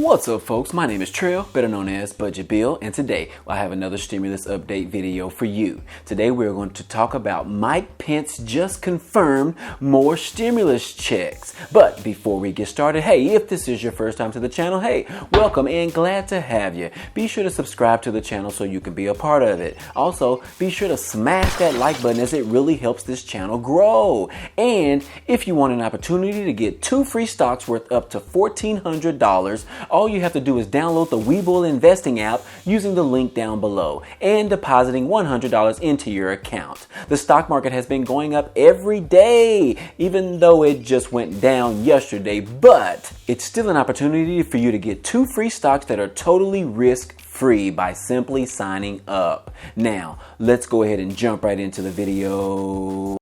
What's up, folks? My name is Trail, better known as Budget Bill, and today I have another stimulus update video for you. Today we're going to talk about Mike Pence just confirmed more stimulus checks. But before we get started, hey, if this is your first time to the channel, hey, welcome and glad to have you. Be sure to subscribe to the channel so you can be a part of it. Also, be sure to smash that like button as it really helps this channel grow. And if you want an opportunity to get 2 free stocks worth up to $1,400, all you have to do is download the Webull investing app using the link down below and depositing $100 into your account. The stock market has been going up every day, even though it just went down yesterday, but it's still an opportunity for you to get 2 free stocks that are totally risk-free by simply signing up. Now, let's go ahead and jump right into the video.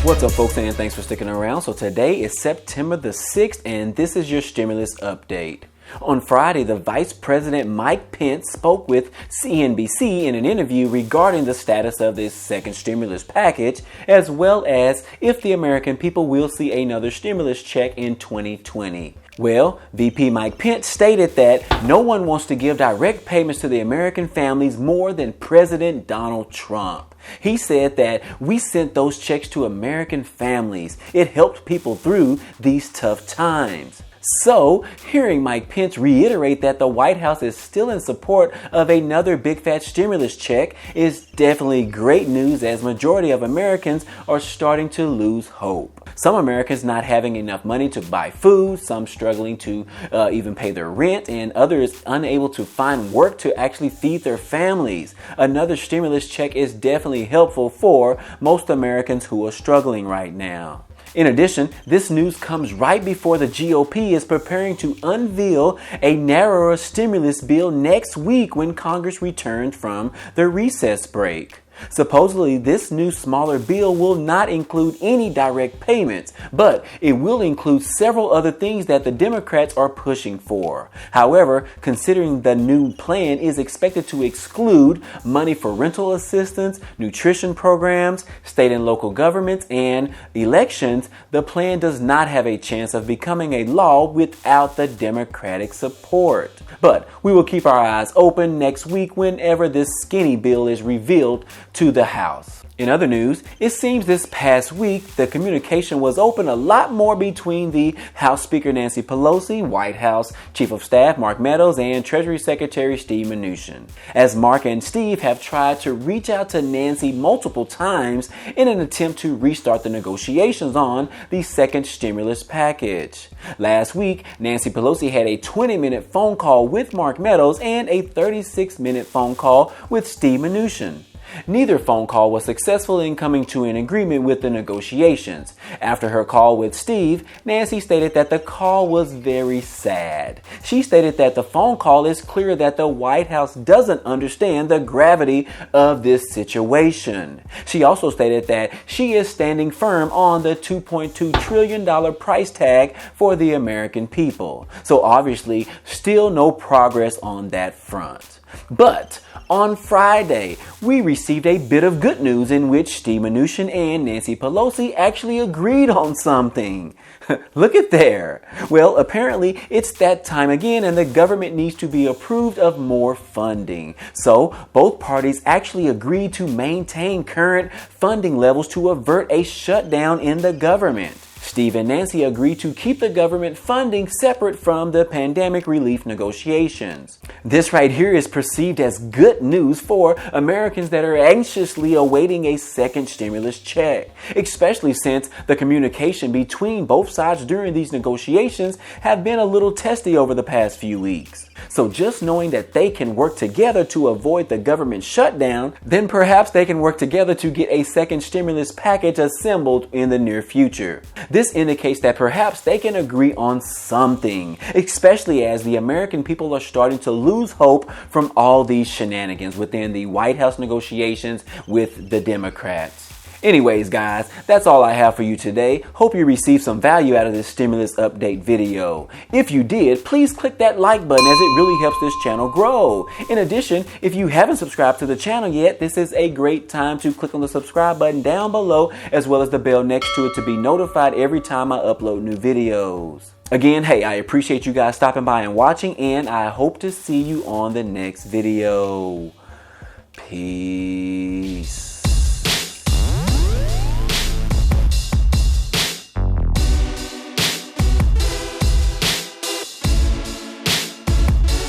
What's up, folks, and thanks for sticking around. So today is September the 6th, and this is your stimulus update. On Friday, the Vice President Mike Pence spoke with CNBC in an interview regarding the status of this second stimulus package, as well as if the American people will see another stimulus check in 2020. Well, VP Mike Pence stated that no one wants to give direct payments to the American families more than President Donald Trump. He said that we sent those checks to American families. It helped people through these tough times. So, hearing Mike Pence reiterate that the White House is still in support of another big fat stimulus check is definitely great news, as majority of Americans are starting to lose hope. Some Americans not having enough money to buy food, some struggling to even pay their rent, and others unable to find work to actually feed their families. Another stimulus check is definitely helpful for most Americans who are struggling right now. In addition, this news comes right before the GOP is preparing to unveil a narrower stimulus bill next week when Congress returns from the recess break. Supposedly, this new smaller bill will not include any direct payments, but it will include several other things that the Democrats are pushing for. However, considering the new plan is expected to exclude money for rental assistance, nutrition programs, state and local governments, and elections, the plan does not have a chance of becoming a law without the Democratic support. But we will keep our eyes open next week whenever this skinny bill is revealed to the House. In other news, it seems this past week the communication was open a lot more between the House Speaker Nancy Pelosi, White House Chief of Staff Mark Meadows, and Treasury Secretary Steve Mnuchin, as Mark and Steve have tried to reach out to Nancy multiple times in an attempt to restart the negotiations on the second stimulus package. Last week, Nancy Pelosi had a 20-minute phone call with Mark Meadows and a 36-minute phone call with Steve Mnuchin. Neither phone call was successful in coming to an agreement with the negotiations. After her call with Steve, Nancy stated that the call was very sad. She stated that the phone call is clear that the White House doesn't understand the gravity of this situation. She also stated that she is standing firm on the $2.2 trillion price tag for the American people. So obviously, still no progress on that front. But on Friday, we received a bit of good news in which Steve Mnuchin and Nancy Pelosi actually agreed on something. Look at there. Well, apparently it's that time again, and the government needs to be approved of more funding. So both parties actually agreed to maintain current funding levels to avert a shutdown in the government. Steve and Nancy agreed to keep the government funding separate from the pandemic relief negotiations. This right here is perceived as good news for Americans that are anxiously awaiting a second stimulus check, especially since the communication between both sides during these negotiations have been a little testy over the past few weeks. So just knowing that they can work together to avoid the government shutdown, then perhaps they can work together to get a second stimulus package assembled in the near future. This indicates that perhaps they can agree on something, especially as the American people are starting to lose hope from all these shenanigans within the White House negotiations with the Democrats. Anyways, guys, that's all I have for you today. Hope you received some value out of this stimulus update video. If you did, please click that like button as it really helps this channel grow. In addition, if you haven't subscribed to the channel yet, this is a great time to click on the subscribe button down below as well as the bell next to it to be notified every time I upload new videos. Again, hey, I appreciate you guys stopping by and watching, and I hope to see you on the next video. Peace.